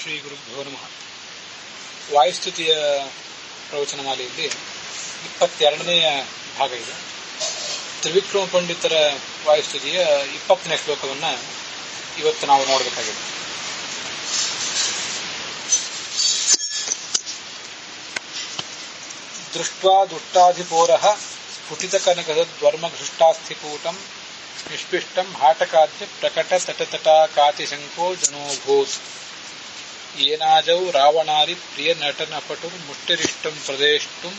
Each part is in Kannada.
ಶ್ರೀ ಗುರುಭ್ಯೋ ನಮಃ. ವಾಯುಸ್ತುತಿಯ ಪ್ರವಚನ ಮಾಲೆಯಲ್ಲಿ 22ನೆಯ ಭಾಗ ಇದೆ. ತ್ರಿವಿಕ್ರಮ ಪಂಡಿತರ ವಾಯುಸ್ತುತಿಯ 20ನೇ ಶ್ಲೋಕವನ್ನು ಇವತ್ತು ನಾವು ನೋಡಬೇಕಾಗಿದೆ. ದೃಷ್ಟ್ವಾ ದುಷ್ಟಾಧಿಪೋರಃ ಸ್ಫುಟಿತಕನಕದ್ವರ್ಮಘೃಷ್ಟಾಸ್ಥಿಕೂಟಂ ನಿಷ್ಪಿಷ್ಟಂ ಹಾಟಕಾದ್ಯ ಪ್ರಕಟ ತಟತಟಾಕಾತಿಶಂಕೋ ಜನೋಭೂತ್ ಏನಾಜೌ ರಾವಣಾರಿ ಪ್ರಿಯ ನಟನಪಟುರ್ ಮುಷ್ಟಿರಿಷ್ಟಂ ಪ್ರದೇಷ್ಟುಂ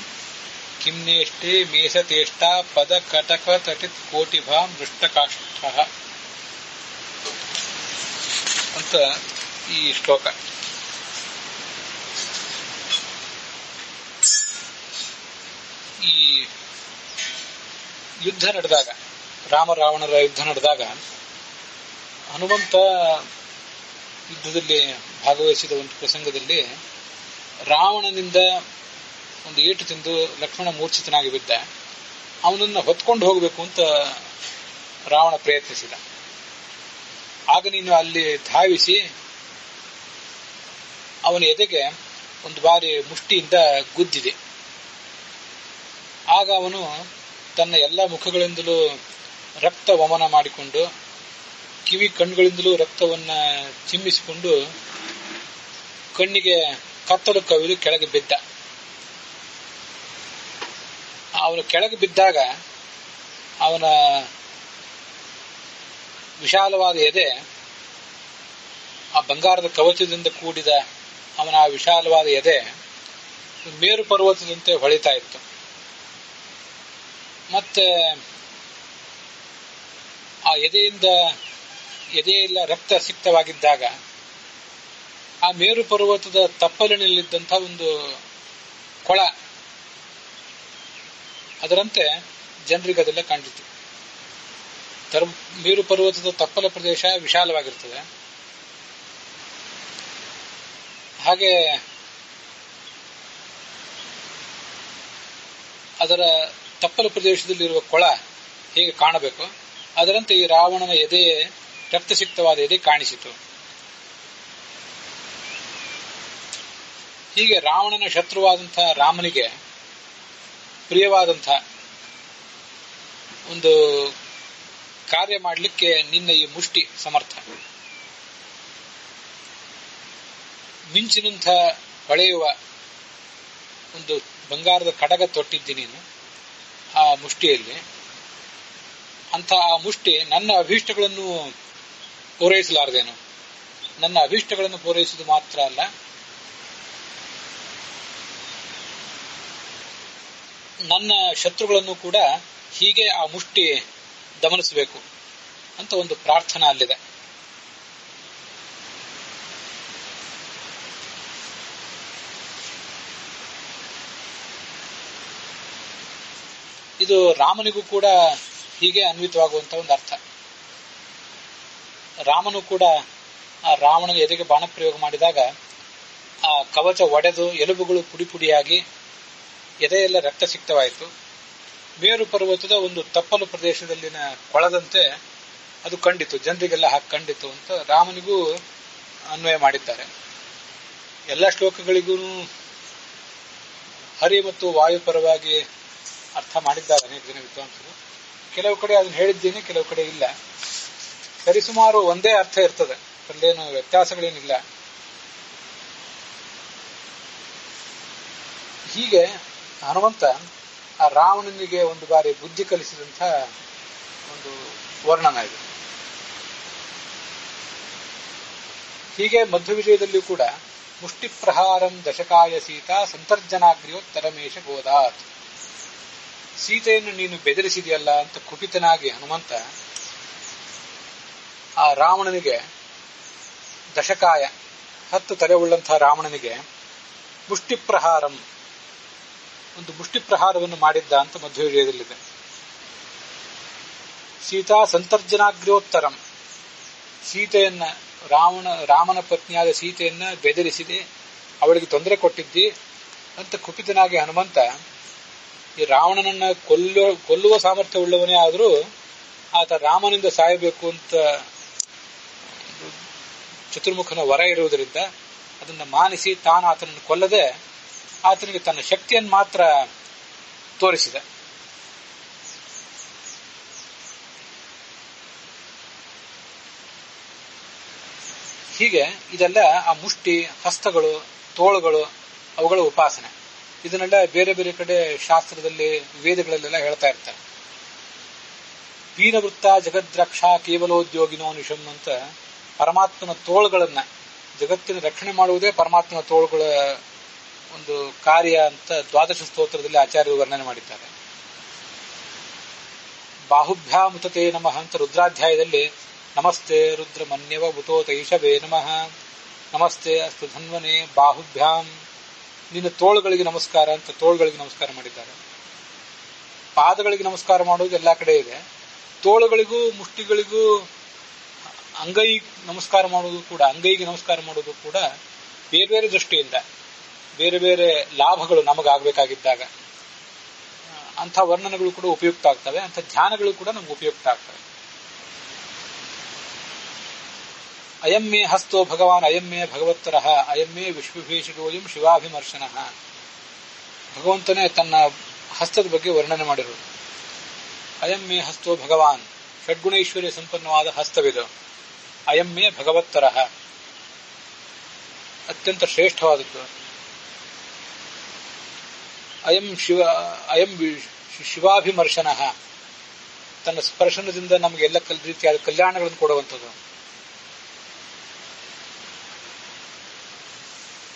ಕಿಮ್ನೇಷ್ಟೇ ಮೇಷತೇಷ್ಟಾ ಪದ ಕಟಕ ತಟಿತ್ ಕೋಟಿಭಾಂ ಮೃಷ್ಟಕಾಷ್ಠಃ ಅಂತ ಈ ಶ್ಲೋಕ. ಈ ಯುದ್ಧ ನಡೆದಾಗ, ರಾಮ ರಾವಣರ ಯುದ್ಧ ನಡೆದಾಗ ಹನುಮಂತ ಯುದ್ಧದಲ್ಲಿ ಭಾಗವಹಿಸಿದ ಒಂದು ಪ್ರಸಂಗದಲ್ಲಿ ರಾವಣನಿಂದ ಒಂದು ಏಟು ತಿಂದು ಲಕ್ಷ್ಮಣ ಮೂರ್ಛಿತನಾಗಿ ಬಿದ್ದ. ಅವನನ್ನು ಹೊತ್ಕೊಂಡು ಹೋಗಬೇಕು ಅಂತ ರಾವಣ ಪ್ರಯತ್ನಿಸಿದ. ಆಗ ನೀನು ಅಲ್ಲಿ ಧಾವಿಸಿ ಅವನ ಎದೆಗೆ ಒಂದು ಬಾರಿ ಮುಷ್ಟಿಯಿಂದ ಗುದ್ದಿದೆ. ಆಗ ಅವನು ತನ್ನ ಎಲ್ಲ ಮುಖಗಳಿಂದಲೂ ರಕ್ತ ವಮನ ಮಾಡಿಕೊಂಡು, ಕಿವಿ ಕಣ್ಣುಗಳಿಂದಲೂ ರಕ್ತವನ್ನ ಚಿಮ್ಮಿಸಿಕೊಂಡು ಕಣ್ಣಿಗೆ ಕತ್ತಲು ಕವಿದು ಕೆಳಗೆ ಬಿದ್ದ. ಅವನು ಕೆಳಗೆ ಬಿದ್ದಾಗ ಅವನ ವಿಶಾಲವಾದ ಎದೆ, ಆ ಬಂಗಾರದ ಕವಚದಿಂದ ಕೂಡಿದ ಅವನ ಆ ವಿಶಾಲವಾದ ಎದೆ ಮೇರು ಪರ್ವತದಂತೆ ಹೊಳಿತಾ ಇತ್ತು. ಮತ್ತೆ ಆ ಎದೆಯೆಲ್ಲ ರಕ್ತ ಸಿಕ್ತವಾಗಿದ್ದಾಗ ಆ ಮೇರು ಪರ್ವತದ ತಪ್ಪಲಿನಲ್ಲಿದ್ದಂಥ ಒಂದು ಕೊಳ, ಅದರಂತೆ ಜನರಿಗೆ ಅದೆಲ್ಲ ಕಂಡಿತು. ಮೇರು ಪರ್ವತದ ತಪ್ಪಲ ಪ್ರದೇಶ ವಿಶಾಲವಾಗಿರ್ತದೆ. ಹಾಗೆ ಅದರ ತಪ್ಪಲ ಪ್ರದೇಶದಲ್ಲಿರುವ ಕೊಳ ಹೇಗೆ ಕಾಣಬೇಕು, ಅದರಂತೆ ಈ ರಾವಣನ ಎದೆ, ರಕ್ತಸಿಕ್ತವಾದ ಎದೆ ಕಾಣಿಸಿತು. ಹೀಗೆ ರಾವಣನ ಶತ್ರುವಾದಂತಹ ರಾಮನಿಗೆ ಪ್ರಿಯವಾದಂಥ ಒಂದು ಕಾರ್ಯ ಮಾಡಲಿಕ್ಕೆ ನಿನ್ನ ಈ ಮುಷ್ಟಿ ಸಮರ್ಥ. ಮಿಂಚಿನಂಥ ಹೊಳೆಯುವ ಒಂದು ಬಂಗಾರದ ಕಡಗ ತೊಟ್ಟಿದ್ದಿ ನೀನು ಆ ಮುಷ್ಟಿಯಲ್ಲಿ. ಅಂತ ಆ ಮುಷ್ಟಿ ನನ್ನ ಅಭೀಷ್ಟಗಳನ್ನು ಪೂರೈಸಲಾರದೇನು? ನನ್ನ ಅಭೀಷ್ಟಗಳನ್ನು ಪೂರೈಸುವುದು ಮಾತ್ರ ಅಲ್ಲ, ನನ್ನ ಶತ್ರುಗಳನ್ನು ಕೂಡ ಹೀಗೆ ಆ ಮುಷ್ಟಿ ದಮನಿಸಬೇಕು ಅಂತ ಒಂದು ಪ್ರಾರ್ಥನಾ ಅಲ್ಲಿದೆ. ಇದು ರಾಮನಿಗೂ ಕೂಡ ಹೀಗೆ ಅನ್ವಿತವಾಗುವಂತ ಒಂದು ಅರ್ಥ. ರಾಮನು ಕೂಡ ಆ ರಾವಣನ ಎದೆಗೆ ಬಾಣ ಪ್ರಯೋಗ ಮಾಡಿದಾಗ ಆ ಕವಚ ಒಡೆದು ಎಲುಬುಗಳು ಪುಡಿ ಪುಡಿಯಾಗಿ ಎದೆಯೆಲ್ಲ ರಕ್ತ ಸಿಕ್ತವಾಯಿತು. ಮೇರು ಪರ್ವತದ ಒಂದು ತಪ್ಪಲು ಪ್ರದೇಶದಲ್ಲಿನ ಕೊಳದಂತೆ ಅದು ಕಂಡಿತು, ಜನರಿಗೆಲ್ಲ ಹಾಗೆ ಕಂಡಿತು ಅಂತ ರಾಮನಿಗೂ ಅನ್ವಯ ಮಾಡಿದ್ದಾರೆ. ಎಲ್ಲ ಶ್ಲೋಕಗಳಿಗೂ ಹರಿ ಮತ್ತು ವಾಯು ಪರವಾಗಿ ಅರ್ಥ ಮಾಡಿದ್ದಾರೆ ಅನೇಕ ಜನ ವಿದ್ವಾಂಸರು. ಕೆಲವು ಕಡೆ ಅದನ್ನು ಹೇಳಿದ್ದೀನಿ, ಕೆಲವು ಕಡೆ ಇಲ್ಲ. ಸರಿಸುಮಾರು ಒಂದೇ ಅರ್ಥ ಇರ್ತದೆ, ಅಲ್ಲೇನು ವ್ಯತ್ಯಾಸಗಳೇನಿಲ್ಲ. ಹೀಗೆ ಹನುಮಂತ ಆ ರಾವಣನಿಗೆ ಒಂದು ಬಾರಿ ಬುದ್ಧಿ ಕಲಿಸಿದಂಥ ಒಂದು ವರ್ಣನ ಇದು. ಹೀಗೆ ಮಧ್ಯ ವಿಜಯದಲ್ಲಿಯೂ ಕೂಡ ಮುಷ್ಟಿ ಪ್ರಹಾರಂ ದಶಕಾಯ ಸೀತಾ ಸಂತರ್ಜನಾಗ್ರಿಯೋತ್ತರಮೇಶ ಗೋದಾತ್. ಸೀತೆಯನ್ನು ನೀನು ಬೆದರಿಸಿದೆಯಲ್ಲ ಅಂತ ಕುಪಿತನಾಗಿ ಹನುಮಂತ ಆ ರಾವಣನಿಗೆ, ದಶಕಾಯ 10 ತಲೆ ಉಳ್ಳಂತಹ ರಾವಣನಿಗೆ ಮುಷ್ಟಿ ಪ್ರಹಾರಂ, ಒಂದು ಮುಷ್ಟಿ ಪ್ರಹಾರವನ್ನು ಮಾಡಿದ್ದ ಅಂತ ಮಧ್ಯ ವಿಜಯದಲ್ಲಿದೆ. ಸೀತಾ ಸಂತರ್ಜನಾಗ್ರ್ಯೋತ್ತರಂ, ಸೀತೆಯನ್ನ, ರಾಮನ ಪತ್ನಿಯಾದ ಸೀತೆಯನ್ನ ಬೆದರಿಸಿದೆ, ಅವಳಿಗೆ ತೊಂದರೆ ಕೊಟ್ಟಿದ್ದಿ ಅಂತ ಕುಪಿತನಾಗಿ ಹನುಮಂತ ಈ ರಾವಣನನ್ನ ಕೊಲ್ಲುವ ಸಾಮರ್ಥ್ಯ ಉಳ್ಳವನೇ ಆದರೂ ಆತ ರಾಮನಿಂದ ಸಾಯಬೇಕು ಅಂತ ಚತುರ್ಮುಖನ ವರ ಇರುವುದರಿಂದ ಅದನ್ನು ಮಾನಿಸಿ ತಾನು ಆತನನ್ನು ಕೊಲ್ಲದೆ ಆತನಿಗೆ ತನ್ನ ಶಕ್ತಿಯನ್ನು ಮಾತ್ರ ತೋರಿಸಿದ. ಹೀಗೆ ಇದೆಲ್ಲ ಆ ಮುಷ್ಟಿ, ಹಸ್ತಗಳು, ತೋಳುಗಳು ಅವುಗಳ ಉಪಾಸನೆ. ಇದನ್ನೆಲ್ಲ ಬೇರೆ ಬೇರೆ ಕಡೆ ಶಾಸ್ತ್ರದಲ್ಲಿ, ವೇದಗಳಲ್ಲೆಲ್ಲ ಹೇಳ್ತಾ ಇರ್ತಾರೆ. ಪೀನವೃತ್ತ ಜಗದ್ರಕ್ಷ ಕೇವಲೋದ್ಯೋಗಿನೋ ನಿಶಂ ಅಂತ ಪರಮಾತ್ಮನ ತೋಳುಗಳನ್ನ, ಜಗತ್ತಿನ ರಕ್ಷಣೆ ಮಾಡುವುದೇ ಪರಮಾತ್ಮನ ತೋಳುಗಳ ಒಂದು ಕಾರ್ಯ ಅಂತ ದ್ವಾದಶ ಸ್ತೋತ್ರದಲ್ಲಿ ಆಚಾರ್ಯರು ವರ್ಣನೆ ಮಾಡಿದ್ದಾರೆ. ಬಾಹುಭ್ಯಾಮುತತೆ ನಮಃ ಅಂತ ರುದ್ರಾಧ್ಯಾಯದಲ್ಲಿ ನಮಸ್ತೆ ರುದ್ರಮನ್ಯವ ಉತೋ ತೈಷವೇ ನಮಃ, ನಮಸ್ತೆ ಅಸ್ತು ಧನ್ವನೆ ಬಾಹುಭ್ಯಾಂ, ನಿನ್ನ ತೋಳುಗಳಿಗೆ ನಮಸ್ಕಾರ ಅಂತ ತೋಳುಗಳಿಗೆ ನಮಸ್ಕಾರ ಮಾಡಿದ್ದಾರೆ. ಪಾದಗಳಿಗೆ ನಮಸ್ಕಾರ ಮಾಡುವುದು ಎಲ್ಲಾ ಕಡೆ ಇದೆ. ತೋಳುಗಳಿಗೂ ಮುಷ್ಟಿಗಳಿಗೂ ಅಂಗೈ ನಮಸ್ಕಾರ ಮಾಡುವುದು ಕೂಡ, ಅಂಗೈಗೆ ನಮಸ್ಕಾರ ಮಾಡುವುದು ಕೂಡ ಬೇರೆ ಬೇರೆ ದೃಷ್ಟಿಯಿಂದ ಬೇರೆ ಬೇರೆ ಲಾಭಗಳು ನಮಗಾಗಬೇಕಾಗಿದ್ದಾಗ ಅಂಥ ವರ್ಣನೆಗಳು ಕೂಡ ಉಪಯುಕ್ತ ಆಗ್ತವೆ, ಅಂಥ ಧ್ಯಾನಗಳು ಕೂಡ ನಮ್ಗೆ ಉಪಯುಕ್ತ ಆಗ್ತವೆ. ಅಯಮ್ಮೇ ಹಸ್ತೋ ಭಗವಾನ್ ಅಯಮ್ಮೇ ಭಗವತ್ತರಃ ಅಯಮ್ಮೇ ವಿಶ್ವಭೀಷಣೋಯಂ ಶಿವಾಭಿಮರ್ಶನಃ. ಭಗವಂತನೇ ತನ್ನ ಹಸ್ತದ ಬಗ್ಗೆ ವರ್ಣನೆ ಮಾಡಿರುವುದು. ಅಯಮ್ಮೇ ಹಸ್ತೋ ಭಗವಾನ್, ಷಡ್ಗುಣೈಶ್ವರ್ಯ ಸಂಪನ್ನವಾದ ಹಸ್ತವಿದು. ಅಯಮ್ಮೇ ಭಗವತ್ತರಃ, ಅತ್ಯಂತ ಶ್ರೇಷ್ಠವಾದದ್ದು. ಅಯಂ ಶಿವಾಭಿಮರ್ಶನಃ, ತನ್ನ ಸ್ಪರ್ಶನದಿಂದ ನಮಗೆಲ್ಲ ರೀತಿಯಾದ ಕಲ್ಯಾಣಗಳನ್ನು ಕೊಡುವಂಥದ್ದು.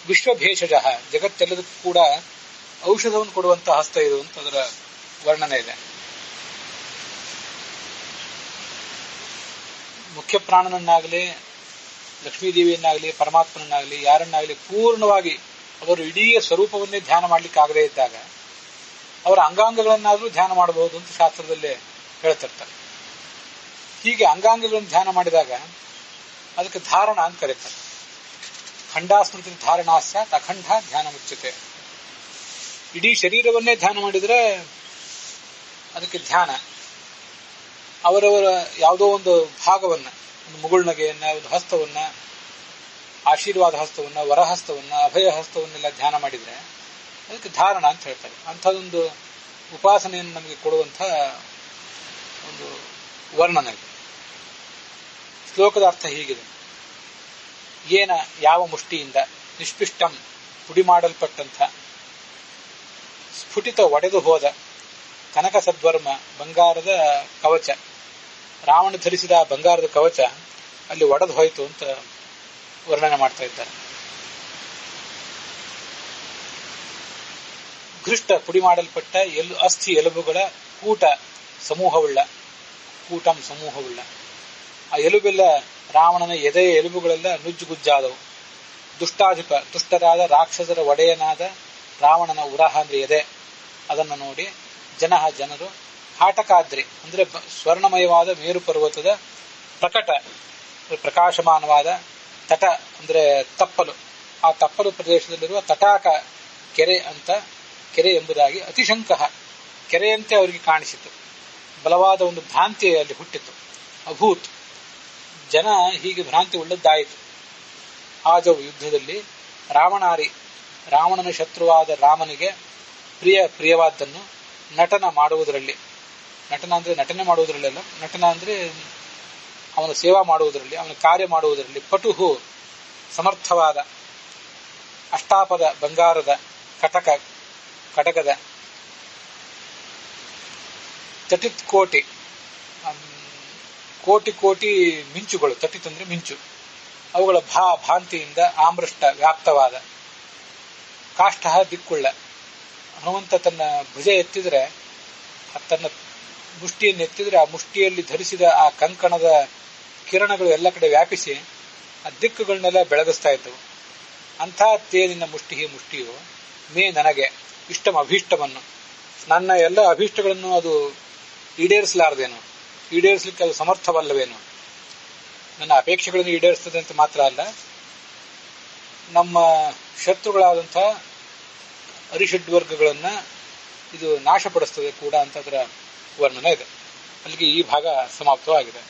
ವಿಶ್ವಭೇಷಜ, ಜಗತ್ತೆಲ್ಲದಕ್ಕೂ ಕೂಡ ಔಷಧವನ್ನು ಕೊಡುವಂತಹ ಹಸ್ತ ಇದು ಅಂತ ಅದರ ವರ್ಣನೆ ಇದೆ. ಮುಖ್ಯ ಪ್ರಾಣನನ್ನಾಗಲಿ, ಲಕ್ಷ್ಮೀದೇವಿಯನ್ನಾಗಲಿ, ಪರಮಾತ್ಮನನ್ನಾಗಲಿ, ಯಾರನ್ನಾಗಲಿ ಪೂರ್ಣವಾಗಿ ಅವರು ಇಡೀ ಸ್ವರೂಪವನ್ನೇ ಧ್ಯಾನ ಮಾಡಲಿಕ್ಕೆ ಆಗದೇ ಇದ್ದಾಗ ಅವರ ಅಂಗಾಂಗಗಳನ್ನಾದರೂ ಧ್ಯಾನ ಮಾಡಬಹುದು ಅಂತ ಶಾಸ್ತ್ರದಲ್ಲಿ ಹೇಳ್ತಿರ್ತಾರೆ. ಹೀಗೆ ಅಂಗಾಂಗಗಳನ್ನು ಧ್ಯಾನ ಮಾಡಿದಾಗ ಅದಕ್ಕೆ ಧಾರಣ ಅಂತ ಕರೀತಾರೆ. ಖಂಡಾಸ್ಮೃತಿ ಧಾರಣಾ ಸ್ಯಾತ್ ಅಖಂಡ ಧ್ಯಾನ ಮುಚ್ಚತೆ. ಇಡೀ ಶರೀರವನ್ನೇ ಧ್ಯಾನ ಮಾಡಿದರೆ ಅದಕ್ಕೆ ಧ್ಯಾನ. ಅವರವರ ಯಾವುದೋ ಒಂದು ಭಾಗವನ್ನ, ಒಂದು ಮುಗುಳ್ನಗೆಯನ್ನ, ಒಂದು ಹಸ್ತವನ್ನ, ಆಶೀರ್ವಾದ ಹಸ್ತವನ್ನ, ವರಹಸ್ತವನ್ನ, ಅಭಯ ಹಸ್ತವನ್ನೆಲ್ಲ ಧ್ಯಾನ ಮಾಡಿದರೆ ಅದಕ್ಕೆ ಧಾರಣ ಅಂತ ಹೇಳ್ತಾರೆ. ಅಂಥದೊಂದು ಉಪಾಸನೆಯನ್ನು ನಮಗೆ ಕೊಡುವಂಥ ಒಂದು ವರ್ಣನೆ. ಶ್ಲೋಕದ ಅರ್ಥ ಹೀಗಿದೆ: ಏನ, ಯಾವ ಮುಷ್ಟಿಯಿಂದ, ನಿಷ್ಪಿಷ್ಟಂ ಪುಡಿ ಮಾಡಲ್ಪಟ್ಟಂಥ, ಸ್ಫುಟಿತ ಒಡೆದು ಹೋದ, ಕನಕ ಸದ್ವರ್ಮ ಬಂಗಾರದ ಕವಚ, ರಾವಣ ಧರಿಸಿದ ಬಂಗಾರದ ಕವಚ ಅಲ್ಲಿ ಒಡೆದು ಹೋಯಿತು ಅಂತ ವರ್ಣನೆ ಮಾಡ್ತಾ ಇದ್ದಾರೆ. ಘೃಷ್ಟ ಪುಡಿ ಮಾಡಲ್ಪಟ್ಟ ಅಸ್ಥಿ ಎಲುಬುಗಳ ಕೂಟ ಸಮೂಹವುಳ್ಳ, ಕೂಟಂ ಸಮೂಹವುಳ್ಳ ಆ ಎಲುಬೆಲ್ಲ ರಾವಣನ ಎದೆಯ ಎಲುಬುಗಳೆಲ್ಲ ನುಜ್ಜುಗುಜ್ಜಾದವು. ದುಷ್ಟಾಧಿಪ, ದುಷ್ಟರಾದ ರಾಕ್ಷಸರ ಒಡೆಯನಾದ ರಾವಣನ ಉರಹ ಅಂದ್ರೆ ಎದೆ, ಅದನ್ನು ನೋಡಿ ಜನರು ಹಾಟಕಾದ್ರಿ ಅಂದ್ರೆ ಸ್ವರ್ಣಮಯವಾದ ಮೇರು ಪರ್ವತದ ಪ್ರಕಟ ಪ್ರಕಾಶಮಾನವಾದ ತಟ ಅಂದ್ರೆ ತಪ್ಪಲು, ಆ ತಪ್ಪಲು ಪ್ರದೇಶದಲ್ಲಿರುವ ತಟಾಕ ಕೆರೆ ಅಂತ, ಕೆರೆ ಎಂಬುದಾಗಿ ಅತಿಶಂಕಃ, ಕೆರೆಯಂತೆ ಅವರಿಗೆ ಕಾಣಿಸಿತು. ಬಲವಾದ ಒಂದು ಭ್ರಾಂತಿ ಅಲ್ಲಿ ಹುಟ್ಟಿತು. ಅಭೂತ್, ಜನ ಹೀಗೆ ಭ್ರಾಂತಿ ಉಳ್ಳದ್ದಾಯಿತು. ಆಜವು ಯುದ್ಧದಲ್ಲಿ ರಾವಣಾರಿ, ರಾವಣನ ಶತ್ರುವಾದ ರಾಮನಿಗೆ ಪ್ರಿಯವಾದ್ದನ್ನು ನಟನ ಮಾಡುವುದರಲ್ಲಿ, ನಟನ ಅಂದ್ರೆ ನಟನೆ ಮಾಡುವುದರಲ್ಲೆಲ್ಲ, ನಟನ ಅಂದ್ರೆ ಅವನ ಸೇವಾ ಮಾಡುವುದರಲ್ಲಿ, ಅವನ ಕಾರ್ಯ ಮಾಡುವುದರಲ್ಲಿ, ಪಟುಹು ಸಮರ್ಥವಾದ ಅಷ್ಟಾಪದ ಬಂಗಾರದ ಕಟಕದ ತಟಿತ್ ಕೋಟಿ, ಕೋಟಿ ಮಿಂಚುಗಳು, ತಟಿತ್ ಅಂದ್ರೆ ಮಿಂಚು, ಅವುಗಳ ಭಾಂತಿಯಿಂದ ಆಮ್ರಷ್ಟ ವ್ಯಾಪ್ತವಾದ ಕಾಷ್ಠ ದಿಕ್ಕುಳ್ಳ. ಹನುಮಂತ ತನ್ನ ಭುಜ ಎತ್ತಿದ್ರೆ, ತನ್ನ ಮುಷ್ಟಿಯನ್ನು ಎತ್ತಿದ್ರೆ ಆ ಮುಷ್ಟಿಯಲ್ಲಿ ಧರಿಸಿದ ಆ ಕಂಕಣದ ಕಿರಣಗಳು ಎಲ್ಲ ಕಡೆ ವ್ಯಾಪಿಸಿ ಆ ದಿಕ್ಕುಗಳನ್ನೆಲ್ಲ ಬೆಳಗಿಸ್ತಾ ಇದ್ದವು. ಅಂಥ ತೇನಿನ ಮುಷ್ಟಿಯು ಮೇ ನನಗೆ ಇಷ್ಟಂ ಅಭೀಷ್ಟವನ್ನು, ನನ್ನ ಎಲ್ಲ ಅಭೀಷ್ಟಗಳನ್ನು ಅದು ಈಡೇರಿಸಲಾರದೇನು, ಈಡೇರಿಸಲಿಕ್ಕೆ ಅದು ಸಮರ್ಥವಲ್ಲವೇನು. ನನ್ನ ಅಪೇಕ್ಷೆಗಳನ್ನು ಈಡೇರಿಸ್ತದೆ ಅಂತ ಮಾತ್ರ ಅಲ್ಲ, ನಮ್ಮ ಶತ್ರುಗಳಾದಂಥ ಅರಿಷಡ್ವರ್ಗಗಳನ್ನ ಇದು ನಾಶಪಡಿಸ್ತದೆ ಕೂಡ ಅಂತ ಅದರ ವರ್ಣನೆ ಇದೆ. ಅಲ್ಲಿಗೆ ಈ ಭಾಗ ಸಮಾಪ್ತವಾಗಿದೆ.